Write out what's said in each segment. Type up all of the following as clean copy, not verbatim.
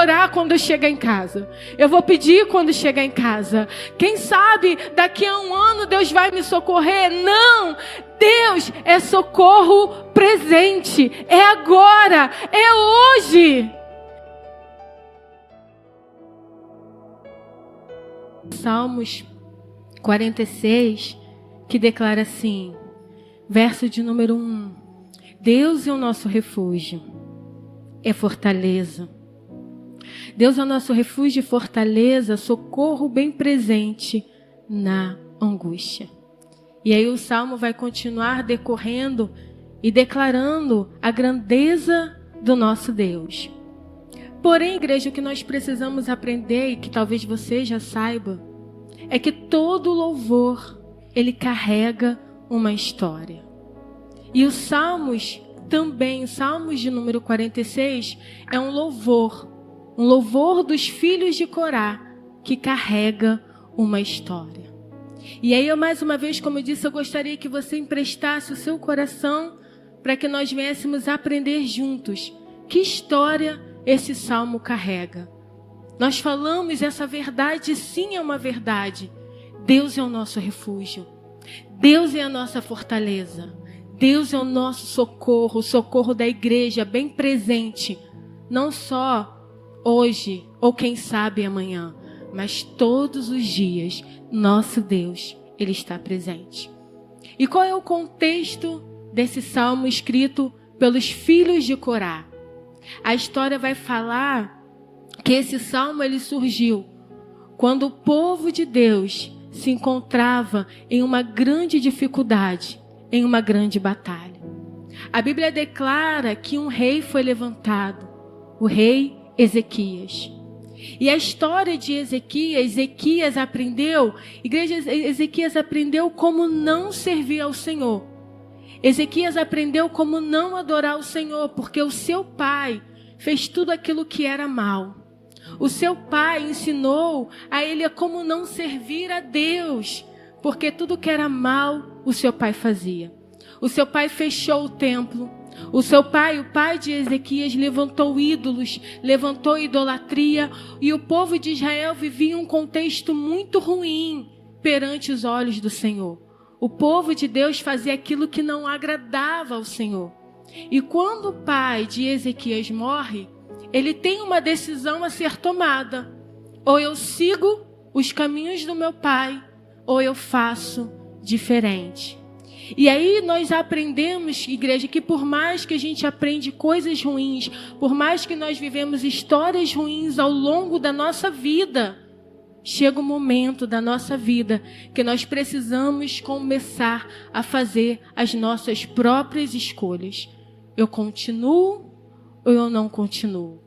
orar quando eu chegar em casa. Eu vou pedir quando chegar em casa. Quem sabe daqui a um ano Deus vai me socorrer? Não! Deus é socorro presente. É agora. É hoje. Salmos 46, que declara assim, verso de número 1. Deus é o nosso refúgio, é fortaleza. Deus é o nosso refúgio e fortaleza, socorro bem presente na angústia. E aí o Salmo vai continuar decorrendo e declarando a grandeza do nosso Deus. Porém, igreja, o que nós precisamos aprender, e que talvez você já saiba, é que todo louvor, ele carrega uma história. E os Salmos também, o Salmos de número 46, é um louvor dos filhos de Corá, que carrega uma história. E aí, mais uma vez, como eu disse, eu gostaria que você emprestasse o seu coração para que nós viéssemos aprender juntos que história esse salmo carrega. Nós falamos essa verdade, sim, é uma verdade. Deus é o nosso refúgio. Deus é a nossa fortaleza. Deus é o nosso socorro, o socorro da igreja, bem presente. Não só hoje, ou quem sabe amanhã, mas todos os dias, nosso Deus, Ele está presente. E qual é o contexto desse salmo escrito pelos filhos de Corá? A história vai falar que esse salmo ele surgiu quando o povo de Deus se encontrava em uma grande dificuldade, em uma grande batalha. A Bíblia declara que um rei foi levantado, o rei Ezequias. E a história de Ezequias aprendeu, Ezequias aprendeu como não servir ao Senhor. Ezequias aprendeu como não adorar o Senhor, porque o seu pai fez tudo aquilo que era mal. O seu pai ensinou a ele como não servir a Deus, porque tudo que era mal, o seu pai fazia. O seu pai fechou o templo. O seu pai, o pai de Ezequias, levantou ídolos, levantou idolatria, e o povo de Israel vivia um contexto muito ruim perante os olhos do Senhor. O povo de Deus fazia aquilo que não agradava ao Senhor. E quando o pai de Ezequias morre, ele tem uma decisão a ser tomada. Ou eu sigo os caminhos do meu pai, ou eu faço diferente. E aí nós aprendemos, igreja, que por mais que a gente aprende coisas ruins, por mais que nós vivemos histórias ruins ao longo da nossa vida, chega um momento da nossa vida que nós precisamos começar a fazer as nossas próprias escolhas. Eu continuo ou eu não continuo?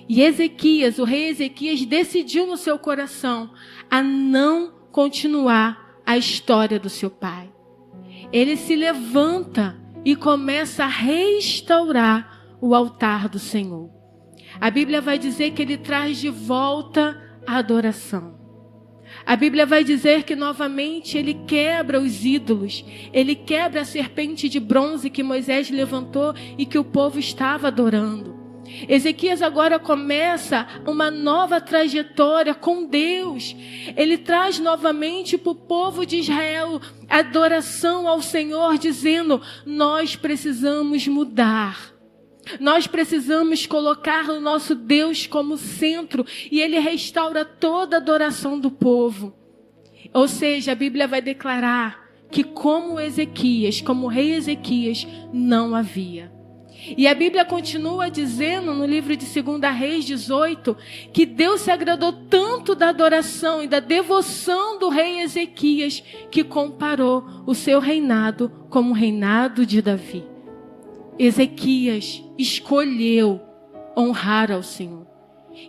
E Ezequias, o rei Ezequias, decidiu no seu coração a não continuar a história do seu pai. Ele se levanta e começa a restaurar o altar do Senhor. A Bíblia vai dizer que ele traz de volta a adoração. A Bíblia vai dizer que novamente ele quebra os ídolos. Ele quebra a serpente de bronze que Moisés levantou e que o povo estava adorando. Ezequias agora começa uma nova trajetória com Deus. Ele traz novamente para o povo de Israel adoração ao Senhor, dizendo: nós precisamos mudar. Nós precisamos colocar o nosso Deus como centro, e Ele restaura toda a adoração do povo. Ou seja, a Bíblia vai declarar que como Ezequias, como o rei Ezequias, não havia. E a Bíblia continua dizendo no livro de 2 Reis 18, que Deus se agradou tanto da adoração e da devoção do rei Ezequias, que comparou o seu reinado como o reinado de Davi. Ezequias escolheu honrar ao Senhor.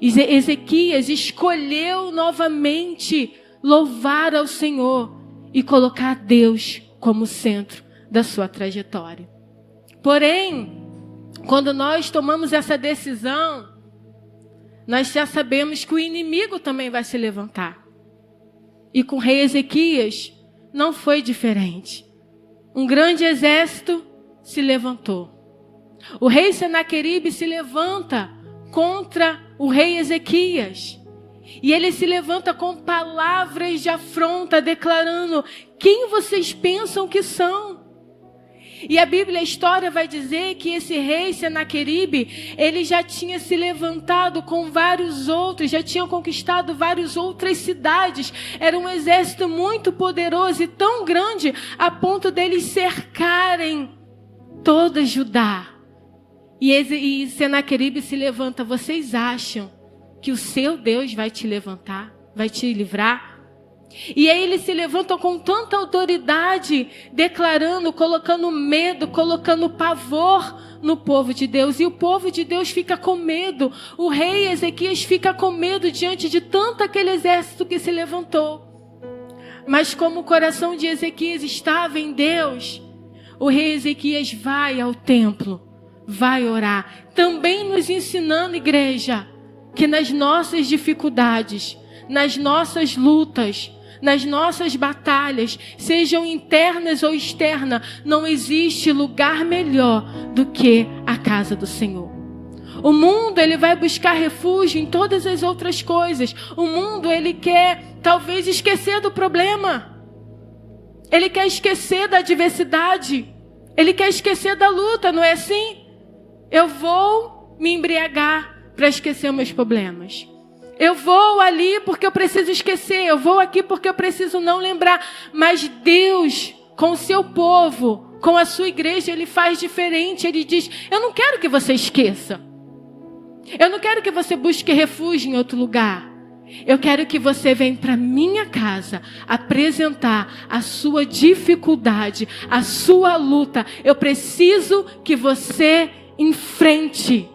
Ezequias escolheu novamente louvar ao Senhor e colocar Deus como centro da sua trajetória. Porém, quando nós tomamos essa decisão, nós já sabemos que o inimigo também vai se levantar. E com o rei Ezequias não foi diferente. Um grande exército se levantou. O rei Senaqueribe se levanta contra o rei Ezequias. E ele se levanta com palavras de afronta, declarando: quem vocês pensam que são? E a Bíblia, a história vai dizer que esse rei Senaqueribe, ele já tinha se levantado com vários outros, já tinha conquistado várias outras cidades. Era um exército muito poderoso e tão grande a ponto deles cercarem toda Judá. E Senaqueribe se levanta: vocês acham que o seu Deus vai te levantar, vai te livrar? E aí eles se levantam com tanta autoridade, declarando, colocando medo, colocando pavor no povo de Deus. E o povo de Deus fica com medo. O rei Ezequias fica com medo diante de tanto aquele exército que se levantou. Mas como o coração de Ezequias estava em Deus, o rei Ezequias vai ao templo, vai orar. Também nos ensinando, igreja, que nas nossas dificuldades, nas nossas lutas, nas nossas batalhas, sejam internas ou externas, não existe lugar melhor do que a casa do Senhor. O mundo, ele vai buscar refúgio em todas as outras coisas. O mundo, ele quer talvez esquecer do problema. Ele quer esquecer da adversidade. Ele quer esquecer da luta, não é assim? Eu vou me embriagar para esquecer meus problemas. Eu vou ali porque eu preciso esquecer. Eu vou aqui porque eu preciso não lembrar. Mas Deus, com o seu povo, com a sua igreja, Ele faz diferente. Ele diz: eu não quero que você esqueça. Eu não quero que você busque refúgio em outro lugar. Eu quero que você venha para minha casa apresentar a sua dificuldade, a sua luta. Eu preciso que você enfrente.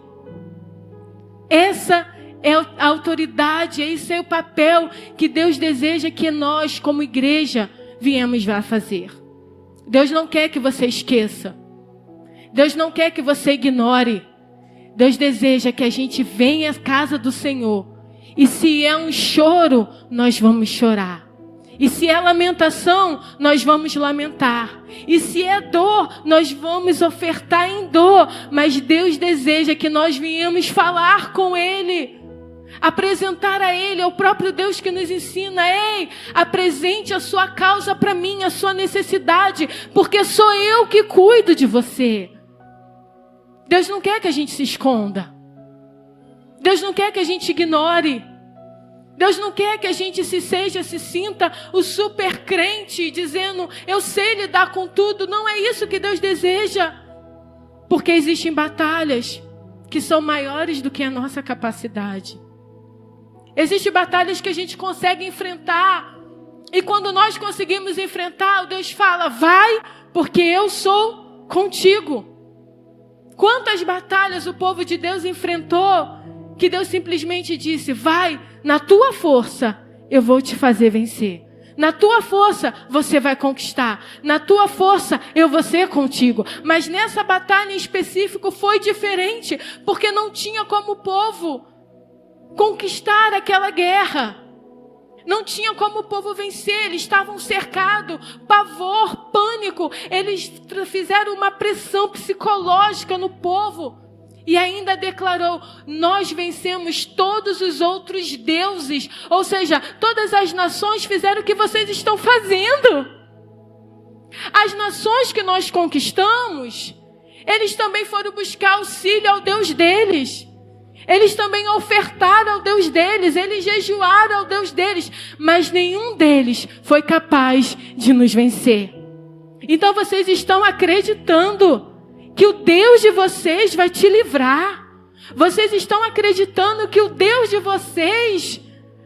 Essa é a autoridade, esse é o papel que Deus deseja que nós, como igreja, viemos lá fazer. Deus não quer que você esqueça. Deus não quer que você ignore. Deus deseja que a gente venha à casa do Senhor. E se é um choro, nós vamos chorar. E se é lamentação, nós vamos lamentar. E se é dor, nós vamos ofertar em dor. Mas Deus deseja que nós venhamos falar com Ele. Apresentar a Ele, é o próprio Deus que nos ensina: ei, apresente a sua causa para mim, a sua necessidade, porque sou eu que cuido de você. Deus não quer que a gente se esconda. Deus não quer que a gente ignore. Deus não quer que a gente se sinta o super crente, dizendo: eu sei lidar com tudo. Não é isso que Deus deseja. Porque existem batalhas que são maiores do que a nossa capacidade. Existem batalhas que a gente consegue enfrentar. E quando nós conseguimos enfrentar, Deus fala: vai, porque eu sou contigo. Quantas batalhas o povo de Deus enfrentou, que Deus simplesmente disse: vai, na tua força eu vou te fazer vencer. Na tua força você vai conquistar. Na tua força eu vou ser contigo. Mas nessa batalha em específico foi diferente, porque não tinha como o povo conquistar aquela guerra. Não tinha como o povo vencer. Eles estavam cercados, pavor, pânico. Eles fizeram uma pressão psicológica no povo. E ainda declarou: nós vencemos todos os outros deuses. Ou seja, todas as nações fizeram o que vocês estão fazendo. As nações que nós conquistamos, eles também foram buscar auxílio ao Deus deles. Eles também ofertaram ao Deus deles, eles jejuaram ao Deus deles, mas nenhum deles foi capaz de nos vencer. Então vocês estão acreditando que o Deus de vocês vai te livrar. Vocês estão acreditando que o Deus de vocês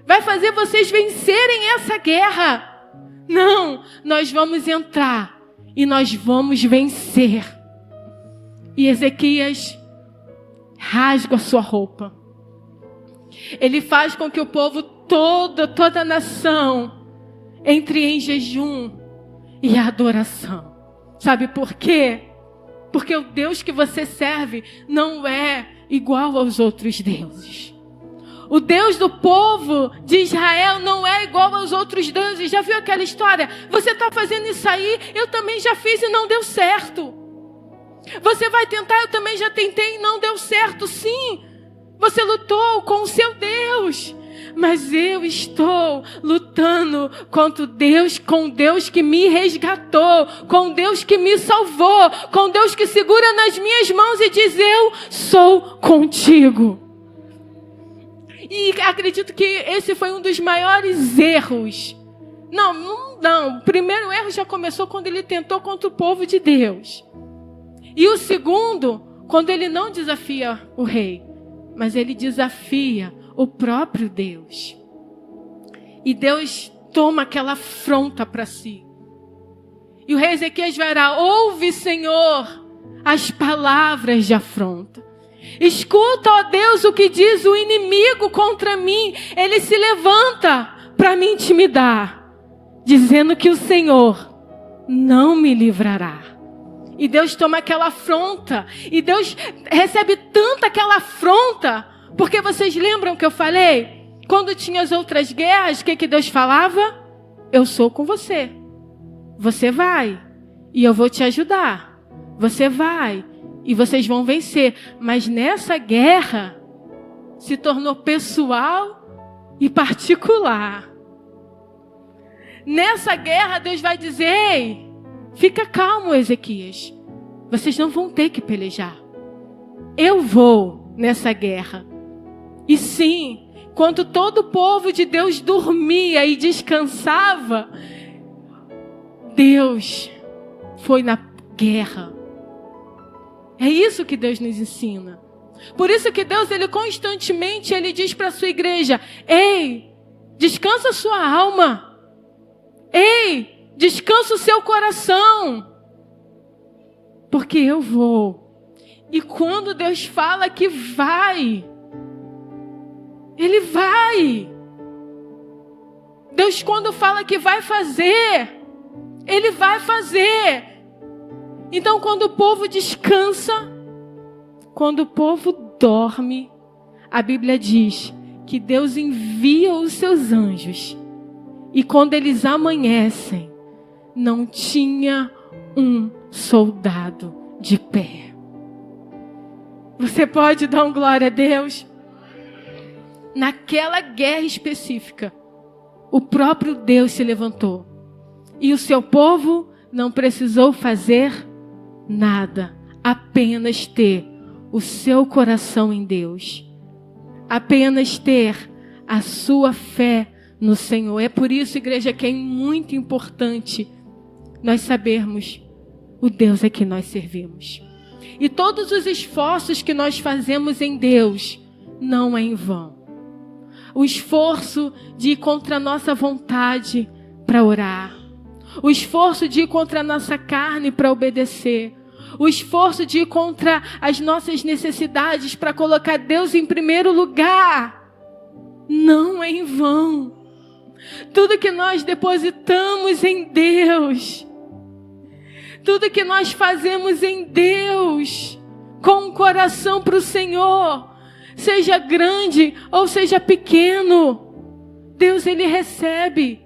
vai fazer vocês vencerem essa guerra. Não, nós vamos entrar e nós vamos vencer. E Ezequias rasga a sua roupa. Ele faz com que o povo toda a nação entre em jejum e adoração. Sabe por quê? Porque o Deus que você serve não é igual aos outros deuses. O Deus do povo de Israel não é igual aos outros deuses. Já viu aquela história? Você está fazendo isso aí, eu também já fiz e não deu certo. Você vai tentar, eu também já tentei e não deu certo. Sim, Você lutou com o seu Deus. Mas eu estou lutando com Deus que me resgatou, com Deus que me salvou, com Deus que segura nas minhas mãos e diz: eu sou contigo. E acredito que esse foi um dos maiores erros. Não. O primeiro erro já começou quando ele tentou contra o povo de Deus. E o segundo, quando ele não desafia o rei, mas ele desafia o próprio Deus. E Deus toma aquela afronta para si. E o rei Ezequias vai orar: ouve, Senhor, as palavras de afronta. Escuta, ó Deus, o que diz o inimigo contra mim. Ele se levanta para me intimidar, dizendo que o Senhor não me livrará. E Deus toma aquela afronta. E Deus recebe tanta aquela afronta. Porque vocês lembram que eu falei? Quando tinha as outras guerras, o que Deus falava? Eu sou com você. Você vai. E eu vou te ajudar. Você vai. E vocês vão vencer. Mas nessa guerra, se tornou pessoal e particular. Nessa guerra, Deus vai dizer: ei, fica calmo, Ezequias. Vocês não vão ter que pelejar. Eu vou nessa guerra. E sim, quando todo o povo de Deus dormia e descansava, Deus foi na guerra. É isso que Deus nos ensina. Por isso que Deus, ele constantemente, ele diz para a sua igreja: ei, descansa a sua alma. Ei, descansa o seu coração. Porque eu vou. E quando Deus fala que vai, Ele vai. Deus, quando fala que vai fazer, Ele vai fazer. Então, quando o povo descansa, quando o povo dorme, a Bíblia diz que Deus envia os seus anjos. E quando eles amanhecem, não tinha um soldado de pé. Você pode dar um glória a Deus? Naquela guerra específica, o próprio Deus se levantou. E o seu povo não precisou fazer nada. Apenas ter o seu coração em Deus. Apenas ter a sua fé no Senhor. É por isso, igreja, que é muito importante nós sabermos o Deus a que nós servimos. E todos os esforços que nós fazemos em Deus não é em vão. O esforço de ir contra a nossa vontade para orar. O esforço de ir contra a nossa carne para obedecer. O esforço de ir contra as nossas necessidades para colocar Deus em primeiro lugar. Não é em vão. Tudo que nós depositamos em Deus, tudo que nós fazemos em Deus, com o coração para o Senhor, seja grande ou seja pequeno, Deus, Ele recebe.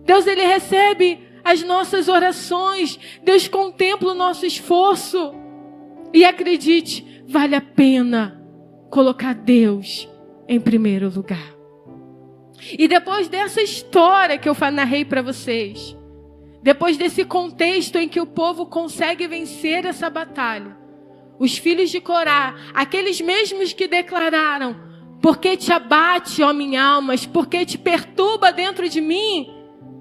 Deus, Ele recebe as nossas orações. Deus contempla o nosso esforço. E acredite, vale a pena colocar Deus em primeiro lugar. E depois dessa história que eu narrei para vocês, depois desse contexto em que o povo consegue vencer essa batalha, os filhos de Corá, aqueles mesmos que declararam: por que te abate, ó minha alma, por que te perturba dentro de mim?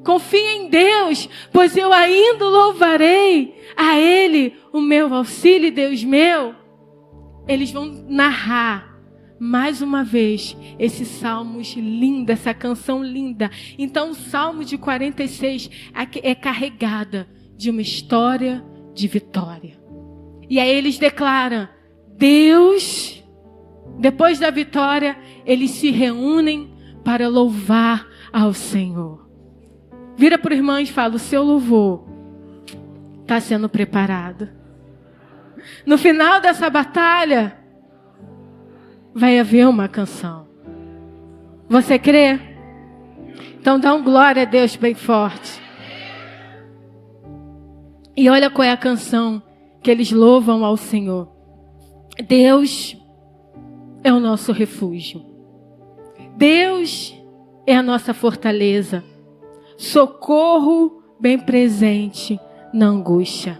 Confia em Deus, pois eu ainda louvarei a Ele, o meu auxílio, Deus meu. Eles vão narrar mais uma vez esses salmos lindos, essa canção linda. Então o Salmo de 46 é carregada de uma história de vitória. E aí eles declaram: Deus, depois da vitória, eles se reúnem para louvar ao Senhor. Vira para o irmão e fala: o seu louvor está sendo preparado. No final dessa batalha, vai haver uma canção. Você crê? Então dá um glória a Deus bem forte. E olha qual é a canção que eles louvam ao Senhor. Deus, é o nosso refúgio. Deus é a nossa fortaleza. Socorro bem presente na angústia.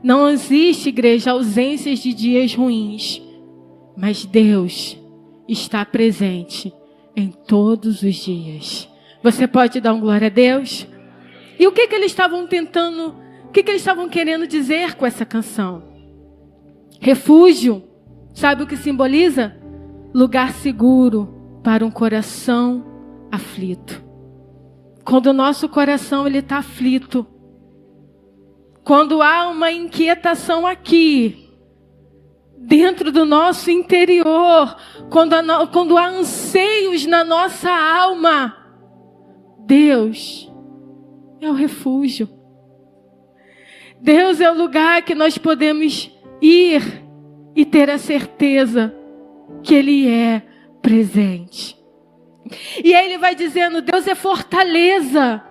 Não existe, igreja, ausências de dias ruins. Mas Deus está presente em todos os dias. Você pode dar um glória a Deus? E o que eles estavam tentando, o que eles estavam querendo dizer com essa canção? Refúgio, sabe o que simboliza? Lugar seguro para um coração aflito. Quando o nosso coração está aflito, quando há uma inquietação aqui, dentro do nosso interior, quando há anseios na nossa alma, Deus é o refúgio. Deus é o lugar que nós podemos ir e ter a certeza que Ele é presente. E aí ele vai dizendo, Deus é fortaleza.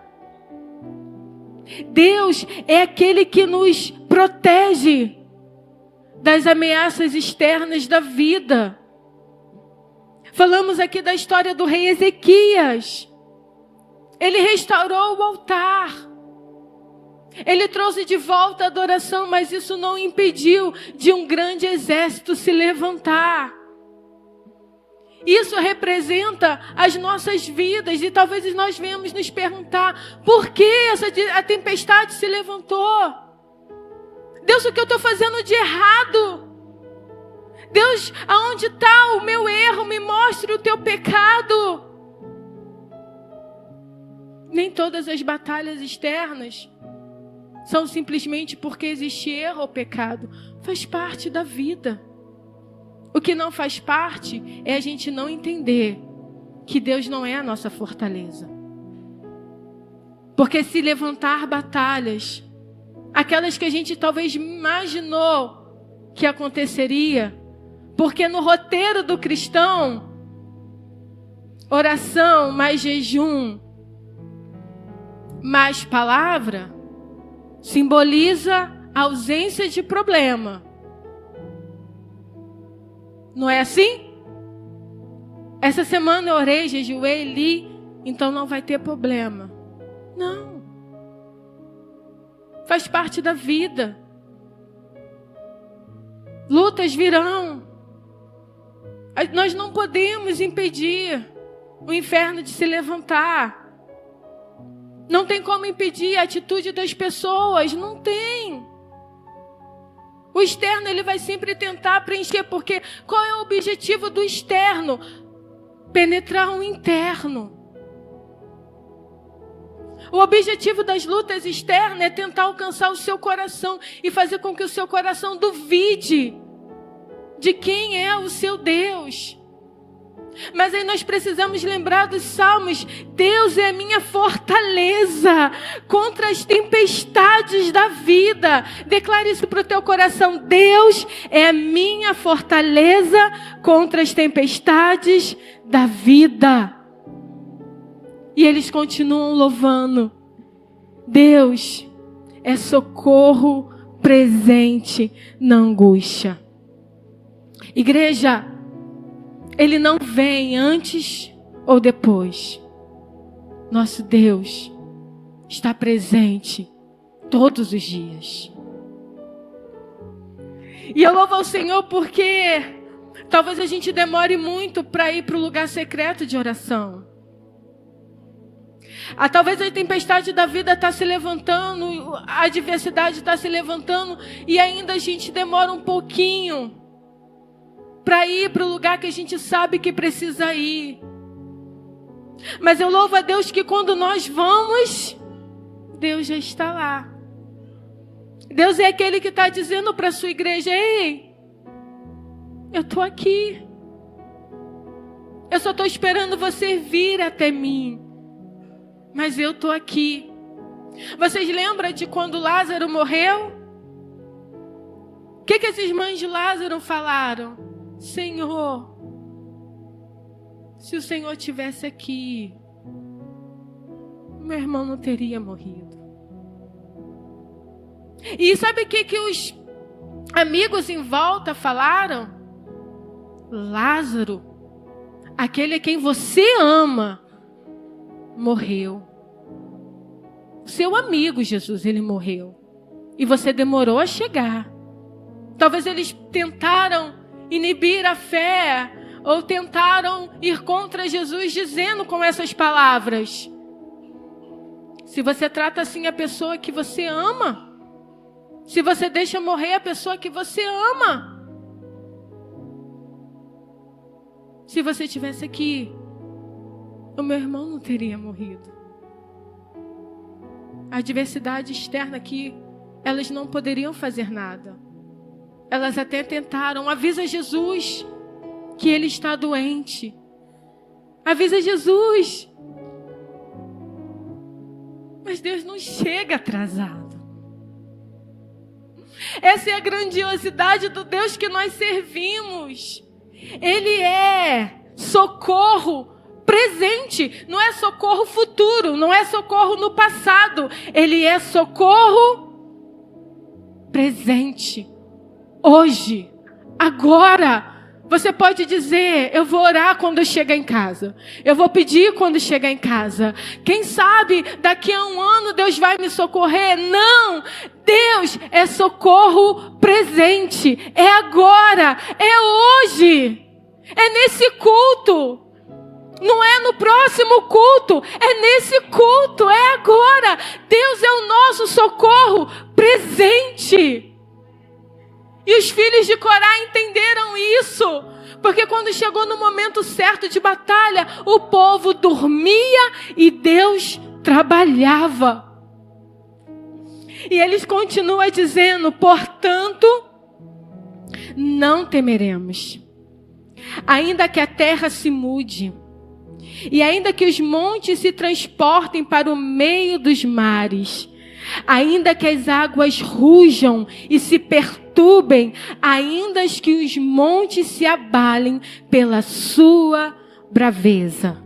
Deus é aquele que nos protege das ameaças externas da vida. Falamos aqui da história do rei Ezequias. Ele restaurou o altar. Ele trouxe de volta a adoração, mas isso não impediu de um grande exército se levantar. Isso representa as nossas vidas e talvez nós venhamos nos perguntar por que a tempestade se levantou? Deus, o que eu estou fazendo de errado? Deus, aonde está o meu erro? Me mostre o teu pecado. Nem todas as batalhas externas são simplesmente porque existe erro ou pecado. Faz parte da vida. O que não faz parte é a gente não entender que Deus não é a nossa fortaleza. Porque se levantar batalhas, aquelas que a gente talvez imaginou que aconteceria, porque no roteiro do cristão, oração mais jejum, mais palavra, simboliza a ausência de problema. Não é assim? Essa semana eu orei, jejuei, li, então não vai ter problema. Não. Faz parte da vida. Lutas virão. Nós não podemos impedir o inferno de se levantar. Não tem como impedir a atitude das pessoas. Não tem. O externo ele vai sempre tentar preencher, porque qual é o objetivo do externo? Penetrar o interno. O objetivo das lutas externas é tentar alcançar o seu coração e fazer com que o seu coração duvide de quem é o seu Deus. Mas aí nós precisamos lembrar dos salmos. Deus é a minha fortaleza contra as tempestades da vida. Declare isso para o teu coração. Deus é a minha fortaleza contra as tempestades da vida. E eles continuam louvando. Deus é socorro presente na angústia. Igreja, Ele não vem antes ou depois. Nosso Deus está presente todos os dias. E eu louvo ao Senhor porque talvez a gente demore muito para ir para o lugar secreto de oração. Talvez a tempestade da vida está se levantando, a adversidade está se levantando e ainda a gente demora um pouquinho para ir para o lugar que a gente sabe que precisa ir. Mas eu louvo a Deus que quando nós vamos, Deus já está lá. Deus é aquele que está dizendo para a sua igreja: ei, eu estou aqui. Eu só estou esperando você vir até mim. Mas eu estou aqui. Vocês lembram de quando Lázaro morreu? O que as irmãs de Lázaro falaram? Senhor, se o Senhor estivesse aqui, meu irmão não teria morrido. E sabe o que os amigos em volta falaram? Lázaro, aquele a quem você ama, morreu. Seu amigo Jesus, ele morreu. E você demorou a chegar. Talvez eles tentaram inibir a fé, ou tentaram ir contra Jesus dizendo com essas palavras. Se você trata assim a pessoa que você ama, se você deixa morrer a pessoa que você ama, se você estivesse aqui, o meu irmão não teria morrido. A adversidade externa aqui, elas não poderiam fazer nada. Elas até tentaram. Avisa Jesus que ele está doente. Avisa Jesus. Mas Deus não chega atrasado. Essa é a grandiosidade do Deus que nós servimos. Ele é socorro presente, não é socorro futuro, não é socorro no passado. Ele é socorro presente. Hoje, agora. Você pode dizer, eu vou orar quando eu chegar em casa. Eu vou pedir quando chegar em casa. Quem sabe daqui a um ano Deus vai me socorrer? Não! Deus é socorro presente. É agora. É hoje. É nesse culto. Não é no próximo culto. É nesse culto. É agora. Deus é o nosso socorro presente. E os filhos de Corá entenderam isso, porque quando chegou no momento certo de batalha, o povo dormia e Deus trabalhava. E eles continuam dizendo, portanto, não temeremos, ainda que a terra se mude, e ainda que os montes se transportem para o meio dos mares, ainda que as águas rujam e se perturbem, ainda que os montes se abalem pela sua braveza.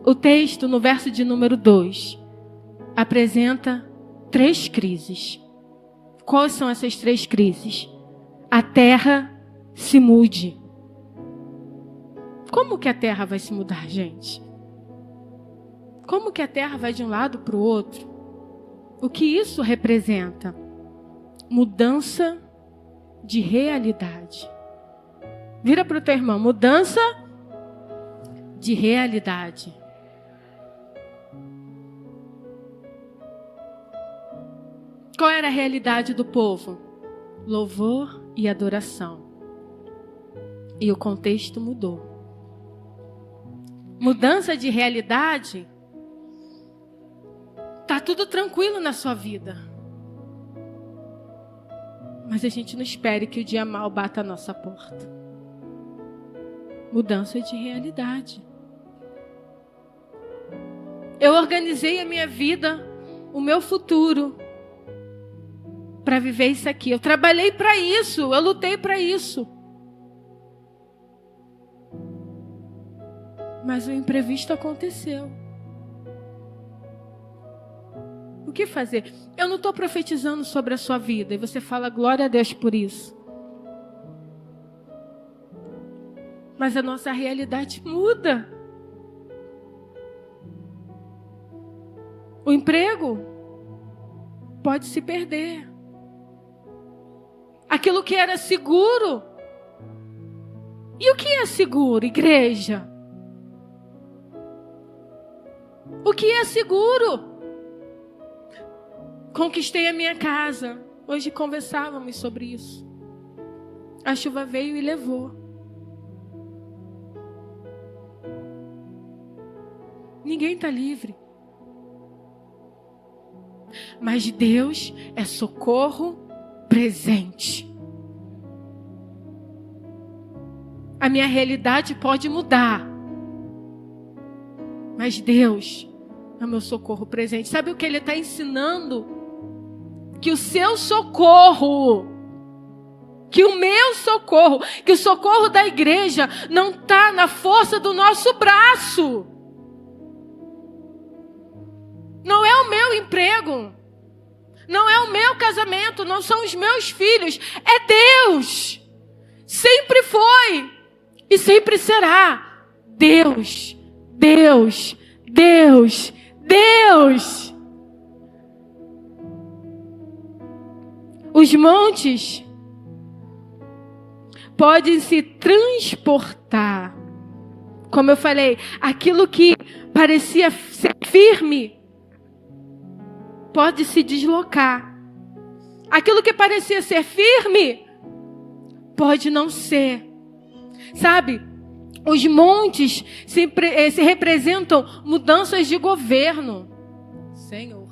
O texto, no verso de número 2, apresenta 3 crises. Quais são essas 3 crises? A terra se mude. Como que a terra vai se mudar, gente? Como que a terra vai de um lado para o outro? O que isso representa? Mudança de realidade. Vira para o teu irmão. Mudança de realidade. Qual era a realidade do povo? Louvor e adoração. E o contexto mudou. Mudança de realidade. Tá tudo tranquilo na sua vida. Mas a gente não espere que o dia mal bata a nossa porta. Mudança de realidade. Eu organizei a minha vida, o meu futuro, para viver isso aqui. Eu trabalhei para isso, eu lutei para isso. Mas o imprevisto aconteceu. O que fazer? Eu não estou profetizando sobre a sua vida. E você fala, glória a Deus por isso. Mas a nossa realidade muda. O emprego pode se perder. Aquilo que era seguro. E o que é seguro, igreja? O que é seguro? Conquistei a minha casa. Hoje conversávamos sobre isso. A chuva veio e levou. Ninguém está livre. Mas Deus é socorro presente. A minha realidade pode mudar. Mas Deus é o meu socorro presente. Sabe o que Ele está ensinando? Que o seu socorro, que o meu socorro, que o socorro da igreja não está na força do nosso braço. Não é o meu emprego. Não é o meu casamento. Não são os meus filhos. É Deus. Sempre foi. E sempre será Deus, Deus, Deus, Deus. Os montes podem se transportar. Como eu falei, aquilo que parecia ser firme pode se deslocar. Aquilo que parecia ser firme pode não ser. Sabe, os montes se representam mudanças de governo. Senhor,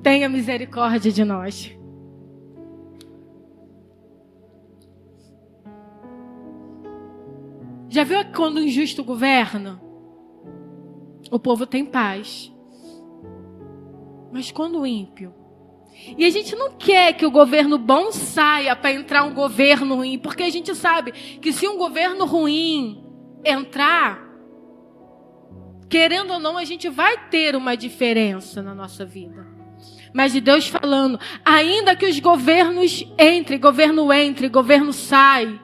tenha misericórdia de nós. Já viu quando um injusto governa? O povo tem paz. Mas quando o ímpio? E a gente não quer que o governo bom saia para entrar um governo ruim, porque a gente sabe que se um governo ruim entrar, querendo ou não, a gente vai ter uma diferença na nossa vida. Mas de Deus falando, ainda que os governos entrem, governo sai,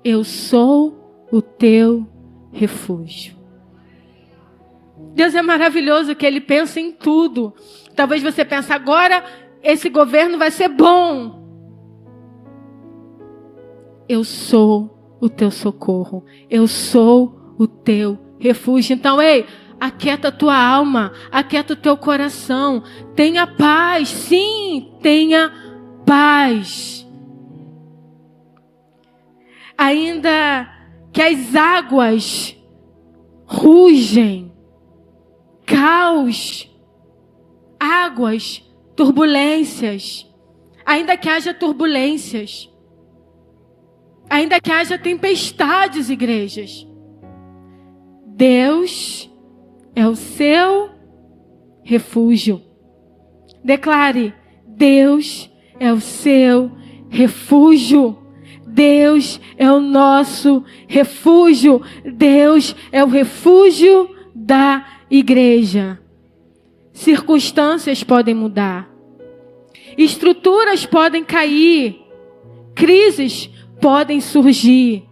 eu sou o teu refúgio. Deus é maravilhoso que Ele pensa em tudo. Talvez você pense, agora esse governo vai ser bom. Eu sou o teu socorro. Eu sou o teu refúgio. Então, ei, aquieta a tua alma, aquieta o teu coração. Tenha paz, sim, tenha paz. Ainda que as águas rugem, caos, águas, turbulências, ainda que haja turbulências, ainda que haja tempestades, igrejas, Deus é o seu refúgio. Declare, Deus é o seu refúgio. Deus é o nosso refúgio. Deus é o refúgio da igreja. Circunstâncias podem mudar. Estruturas podem cair. Crises podem surgir.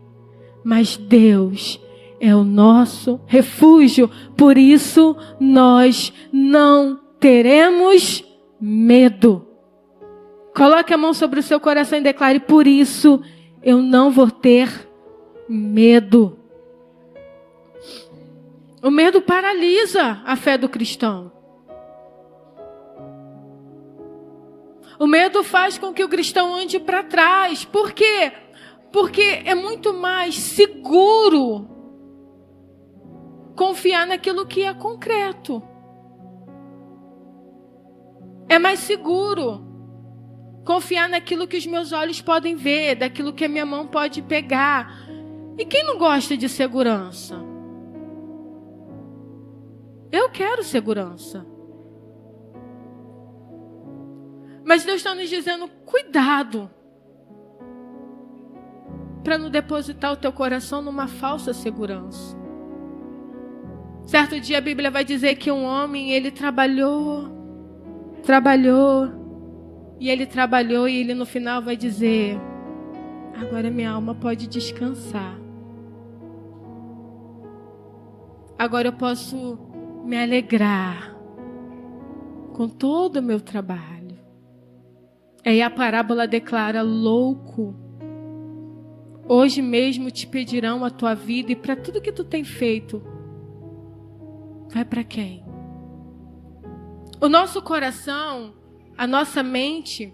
Mas Deus é o nosso refúgio. Por isso nós não teremos medo. Coloque a mão sobre o seu coração e declare, por isso eu não vou ter medo. O medo paralisa a fé do cristão. O medo faz com que o cristão ande para trás. Por quê? Porque é muito mais seguro confiar naquilo que é concreto. É mais seguro confiar naquilo que os meus olhos podem ver, daquilo que a minha mão pode pegar. E quem não gosta de segurança? Eu quero segurança. Mas Deus está nos dizendo, cuidado, para não depositar o teu coração numa falsa segurança. Certo dia a Bíblia vai dizer que um homem, ele trabalhou, e ele no final vai dizer, agora minha alma pode descansar. Agora eu posso me alegrar com todo o meu trabalho. Aí a parábola declara, louco, hoje mesmo te pedirão a tua vida e para tudo que tu tem feito, vai para quem? O nosso coração, a nossa mente,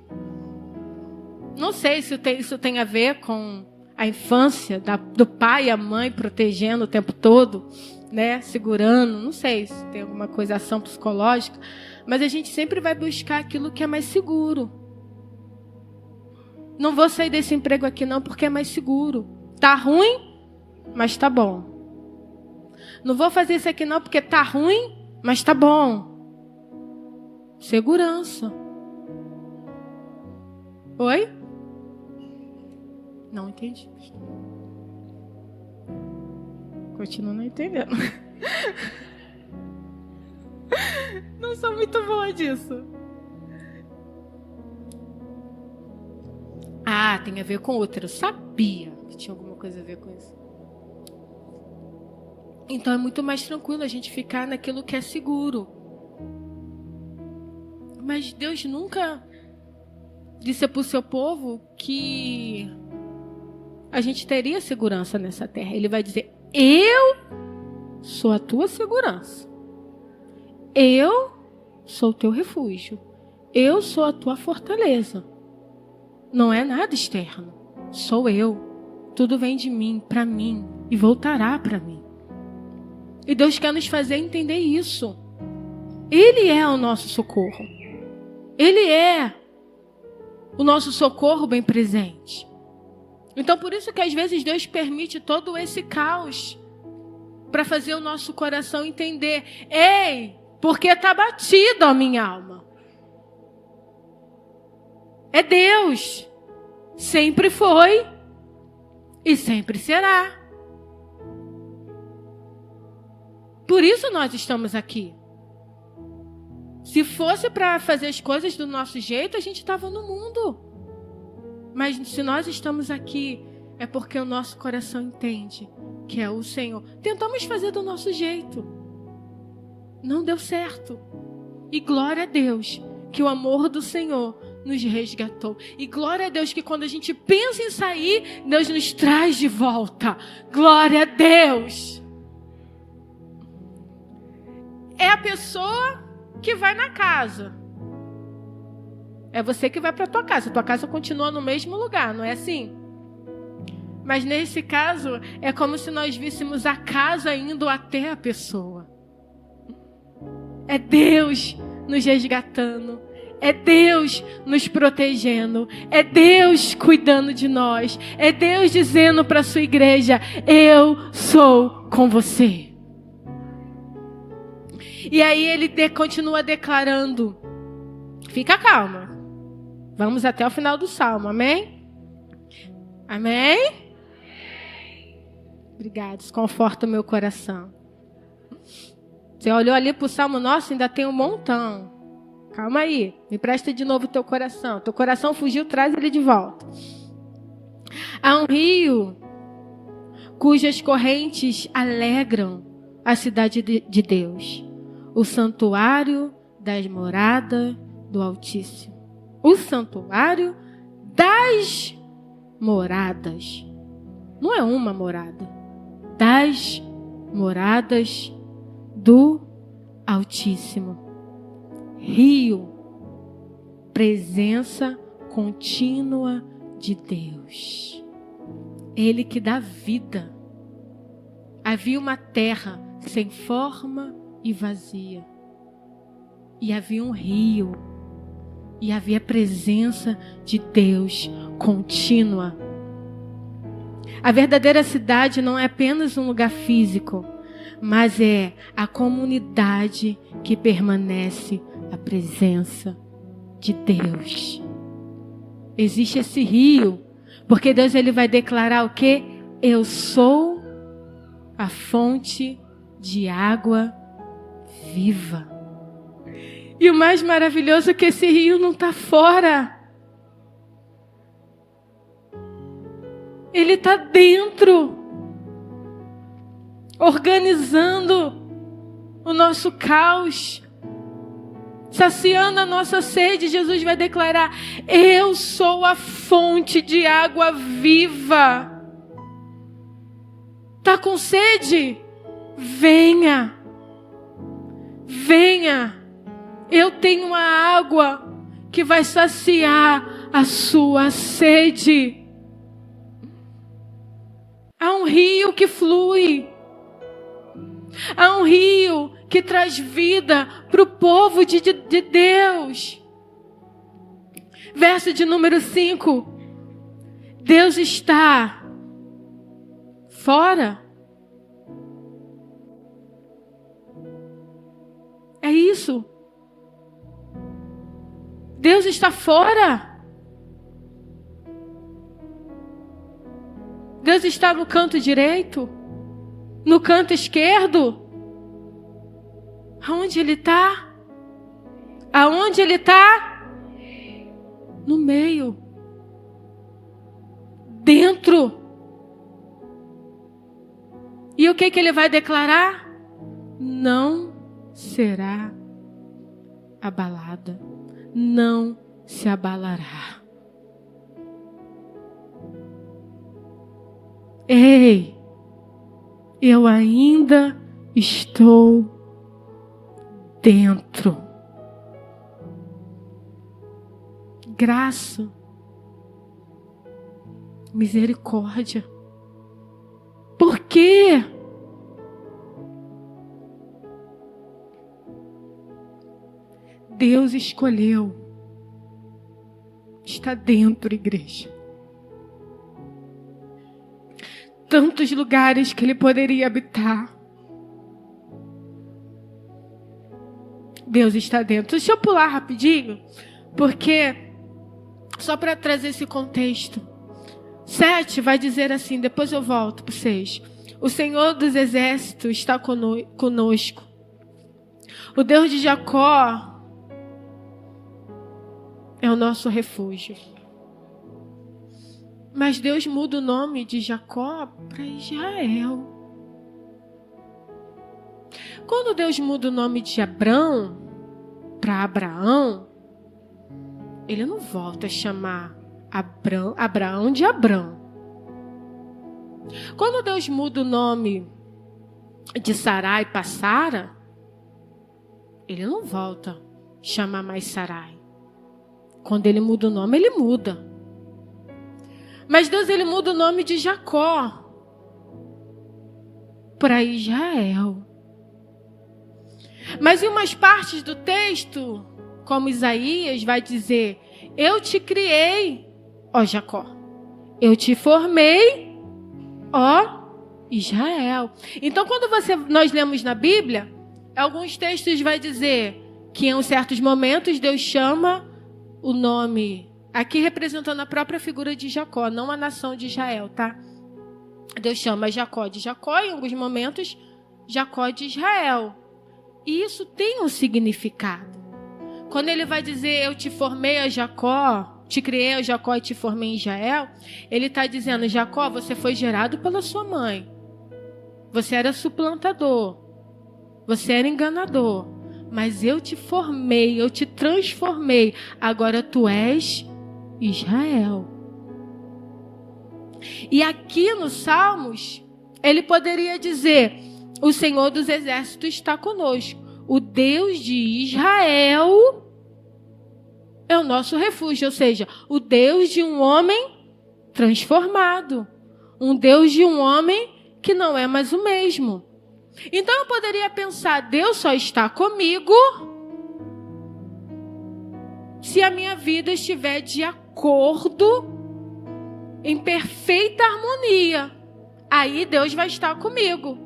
não sei se isso tem a ver com a infância do pai e a mãe protegendo o tempo todo, né, segurando, não sei se tem alguma coisa, ação psicológica, mas a gente sempre vai buscar aquilo que é mais seguro. Não vou sair desse emprego aqui não, porque é mais seguro. Tá ruim, mas tá bom. Não vou fazer isso aqui não, porque tá ruim, mas tá bom. Segurança. Oi? Não entendi. Continuo não entendendo. Não sou muito boa disso. tem a ver com outra. Eu sabia que tinha alguma coisa a ver com isso. Então é muito mais tranquilo a gente ficar naquilo que é seguro. Mas Deus nunca disse para o seu povo que a gente teria segurança nessa terra. Ele vai dizer: eu sou a tua segurança. Eu sou o teu refúgio. Eu sou a tua fortaleza. Não é nada externo. Sou eu. Tudo vem de mim, para mim, e voltará para mim. E Deus quer nos fazer entender isso. Ele é o nosso socorro. Ele é o nosso socorro bem presente. Então, por isso que às vezes Deus permite todo esse caos para fazer o nosso coração entender: ei, porque está batido a minha alma. É Deus. Sempre foi e sempre será. Por isso nós estamos aqui. Se fosse para fazer as coisas do nosso jeito, a gente estava no mundo. Mas se nós estamos aqui, é porque o nosso coração entende que é o Senhor. Tentamos fazer do nosso jeito. Não deu certo. E glória a Deus que o amor do Senhor nos resgatou. E glória a Deus que quando a gente pensa em sair, Deus nos traz de volta. Glória a Deus. É a pessoa que vai na casa. É você que vai para a tua casa. Tua casa continua no mesmo lugar, não é assim? Mas nesse caso, é como se nós víssemos a casa indo até a pessoa. É Deus nos resgatando. É Deus nos protegendo. É Deus cuidando de nós. É Deus dizendo para a sua igreja: eu sou com você. E aí ele continua declarando. Fica calma. Vamos até o final do salmo, amém? Amém? Obrigada, desconforta o meu coração. Você olhou ali para o salmo, nossa, ainda tem um montão. Calma aí, me presta de novo o teu coração. Teu coração fugiu, traz ele de volta. Há um rio cujas correntes alegram a cidade de Deus, o santuário das moradas do Altíssimo. O santuário das moradas. Não é uma morada. Das moradas do Altíssimo. Rio, presença contínua de Deus. Ele que dá vida. Havia uma terra sem forma e vazia. E havia um rio. E havia a presença de Deus contínua. A verdadeira cidade não é apenas um lugar físico, mas é a comunidade que permanece a presença de Deus. Existe esse rio, porque Deus ele vai declarar o quê? Eu sou a fonte de água viva. E o mais maravilhoso é que esse rio não está fora. Ele está dentro, organizando o nosso caos, saciando a nossa sede. Jesus vai declarar: eu sou a fonte de água viva. Está com sede? Venha. Venha. Eu tenho uma água que vai saciar a sua sede. Há um rio que flui. Há um rio que traz vida para o povo de Deus. Verso de número 5. Deus está fora. É isso. Deus está fora. Deus está no canto direito, no canto esquerdo. Aonde Ele está? Aonde Ele está? No meio. dentro. E o que ele vai declarar? Não será abalada. Não se abalará. Ei, eu ainda estou dentro. Graça, misericórdia. Por quê? Deus escolheu estar dentro, igreja. Tantos lugares que ele poderia habitar. Deus está dentro. Deixa eu pular rapidinho, porque só para trazer esse contexto. 7 vai dizer assim, depois eu volto para 6. O Senhor dos Exércitos está conosco. O Deus de Jacó é o nosso refúgio. Mas Deus muda o nome de Jacó para Israel. Quando Deus muda o nome de Abrão para Abraão, ele não volta a chamar Abraão de Abrão. Quando Deus muda o nome de Sarai para Sara, ele não volta a chamar mais Sarai. Quando ele muda o nome, ele muda. Mas Deus, ele muda o nome de Jacó para Israel. Mas em umas partes do texto, como Isaías vai dizer, eu te criei, ó Jacó. Eu te formei, ó Israel. Então, quando nós lemos na Bíblia, alguns textos vai dizer que em certos momentos Deus chama o nome, aqui representando a própria figura de Jacó, não a nação de Israel, tá? Deus chama Jacó de Jacó, em alguns momentos Jacó de Israel. E isso tem um significado. Quando ele vai dizer, eu te formei a Jacó, te criei a Jacó e te formei em Israel, ele está dizendo, Jacó, você foi gerado pela sua mãe. Você era suplantador. Você era enganador. Mas eu te formei, eu te transformei. Agora tu és Israel. E aqui nos Salmos, ele poderia dizer, o Senhor dos Exércitos está conosco. O Deus de Israel é o nosso refúgio. Ou seja, o Deus de um homem transformado. Um Deus de um homem que não é mais o mesmo. Então eu poderia pensar, Deus só está comigo se a minha vida estiver de acordo, em perfeita harmonia. Aí Deus vai estar comigo.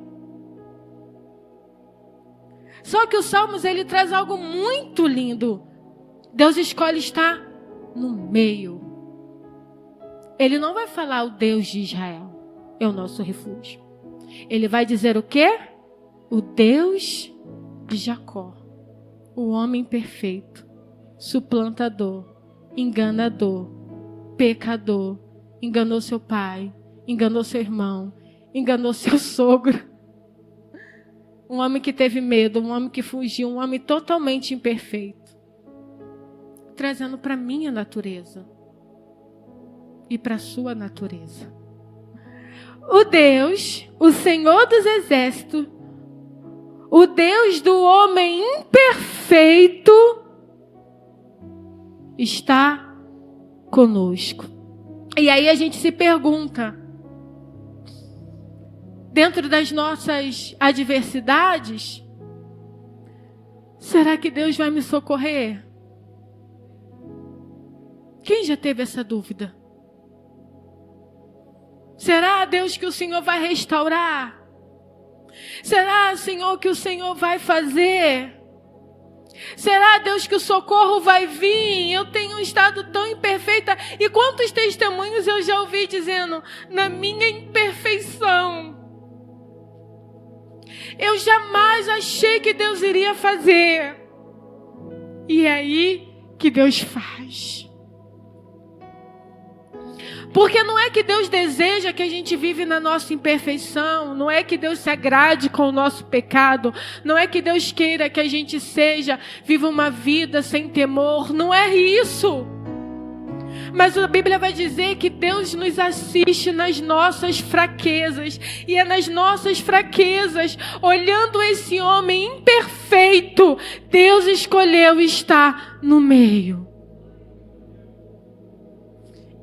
Só que o Salmos, ele traz algo muito lindo. Deus escolhe estar no meio. Ele não vai falar o Deus de Israel é o nosso refúgio. Ele vai dizer o quê? O Deus de Jacó. O homem perfeito, suplantador, enganador, pecador. Enganou seu pai, enganou seu irmão, enganou seu sogro. Um homem que teve medo, um homem que fugiu, um homem totalmente imperfeito. Trazendo para a minha natureza e para a sua natureza. O Deus, o Senhor dos Exércitos, o Deus do homem imperfeito, está conosco. E aí a gente se pergunta, dentro das nossas adversidades, será que Deus vai me socorrer? Quem já teve essa dúvida? Será, Deus, que o Senhor vai restaurar? Será, Senhor, que o Senhor vai fazer? Será, Deus, que o socorro vai vir? Eu tenho estado tão imperfeita. E quantos testemunhos eu já ouvi dizendo, na minha imperfeição, eu jamais achei que Deus iria fazer. E é aí que Deus faz. Porque não é que Deus deseja que a gente vive na nossa imperfeição, não é que Deus se agrade com o nosso pecado, não é que Deus queira que a gente viva uma vida sem temor, não é isso. Mas a Bíblia vai dizer que Deus nos assiste nas nossas fraquezas. E é nas nossas fraquezas, olhando esse homem imperfeito, Deus escolheu estar no meio.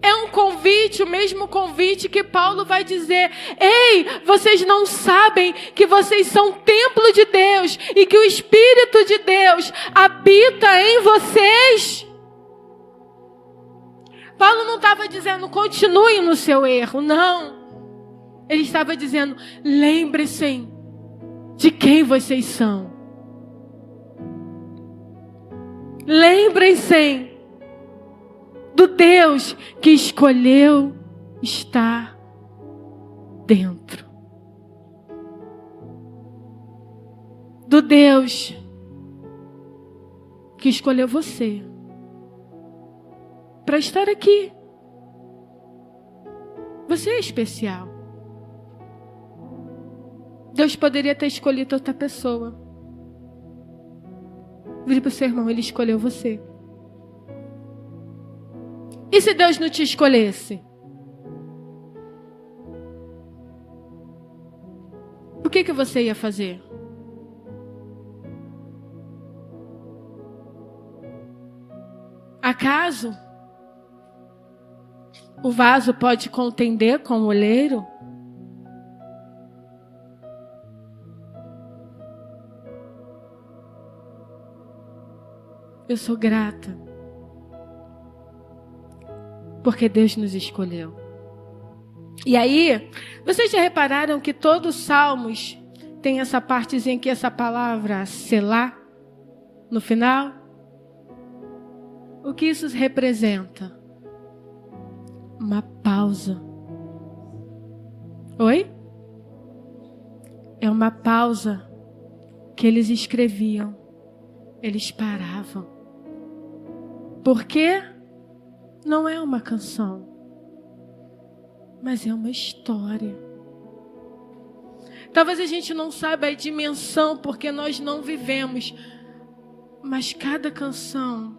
É um convite, o mesmo convite que Paulo vai dizer: ei, vocês não sabem que vocês são templo de Deus e que o Espírito de Deus habita em vocês? Paulo não estava dizendo continue no seu erro, não. Ele estava dizendo: lembre-se de quem vocês são. Lembrem-se do Deus que escolheu estar dentro. Do Deus que escolheu você para estar aqui. Você é especial. Deus poderia ter escolhido outra pessoa. Vire para o seu irmão, Ele escolheu você. E se Deus não te escolhesse? O que você ia fazer? Acaso o vaso pode contender com o oleiro? Eu sou grata, porque Deus nos escolheu. E aí, vocês já repararam que todos os salmos tem essa partezinha aqui, essa palavra selá, no final? O que isso representa? Uma pausa. Oi? É uma pausa que eles escreviam. Eles paravam. Porque não é uma canção, mas é uma história. Talvez a gente não saiba a dimensão porque nós não vivemos, mas cada canção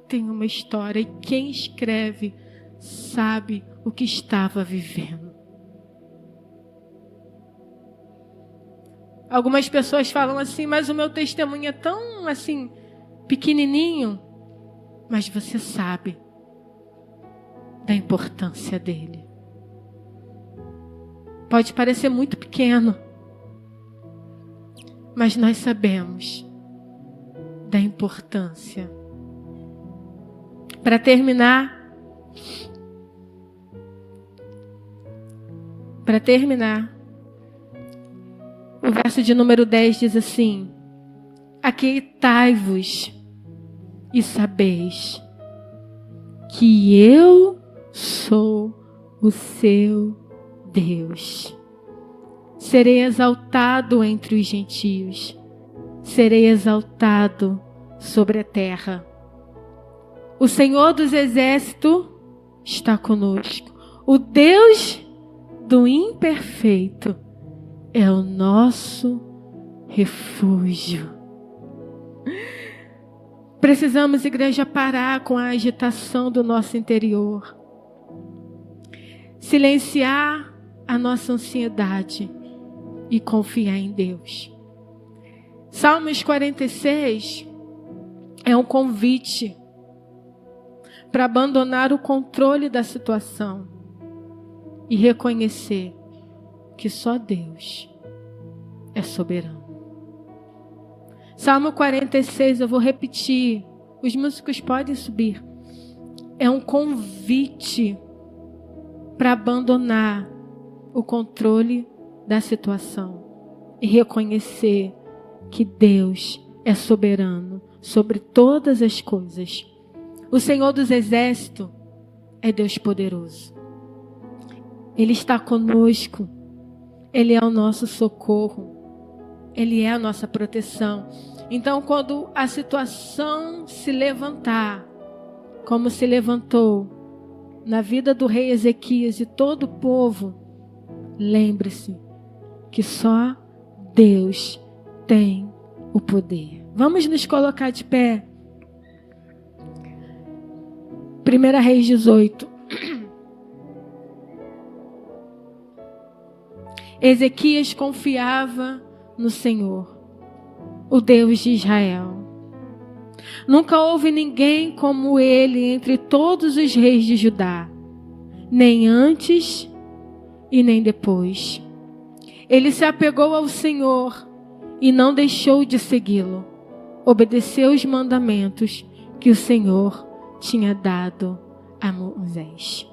tem uma história e quem escreve sabe o que estava vivendo. Algumas pessoas falam assim: mas o meu testemunho é tão assim pequenininho. Mas você sabe da importância dele. Pode parecer muito pequeno, mas nós sabemos da importância. Para terminar, o verso de número 10 diz assim: aquietai-vos e sabeis que eu sou o seu Deus. Serei exaltado entre os gentios, serei exaltado sobre a terra. O Senhor dos exércitos está conosco. O Deus do imperfeito é o nosso refúgio. Precisamos, igreja, parar com a agitação do nosso interior. Silenciar a nossa ansiedade e confiar em Deus. Salmos 46 é um convite para abandonar o controle da situação e reconhecer que só Deus é soberano. Salmo 46, eu vou repetir, os músicos podem subir. É um convite para abandonar o controle da situação e reconhecer que Deus é soberano sobre todas as coisas. O Senhor dos exércitos é Deus poderoso. Ele está conosco. Ele é o nosso socorro. Ele é a nossa proteção. Então, quando a situação se levantar, como se levantou na vida do rei Ezequias e todo o povo, lembre-se que só Deus tem o poder. Vamos nos colocar de pé. 1 Reis 18. Ezequias confiava no Senhor, o Deus de Israel. Nunca houve ninguém como ele entre todos os reis de Judá, nem antes e nem depois. Ele se apegou ao Senhor e não deixou de segui-lo. Obedeceu os mandamentos que o Senhor tinha dado a Moisés.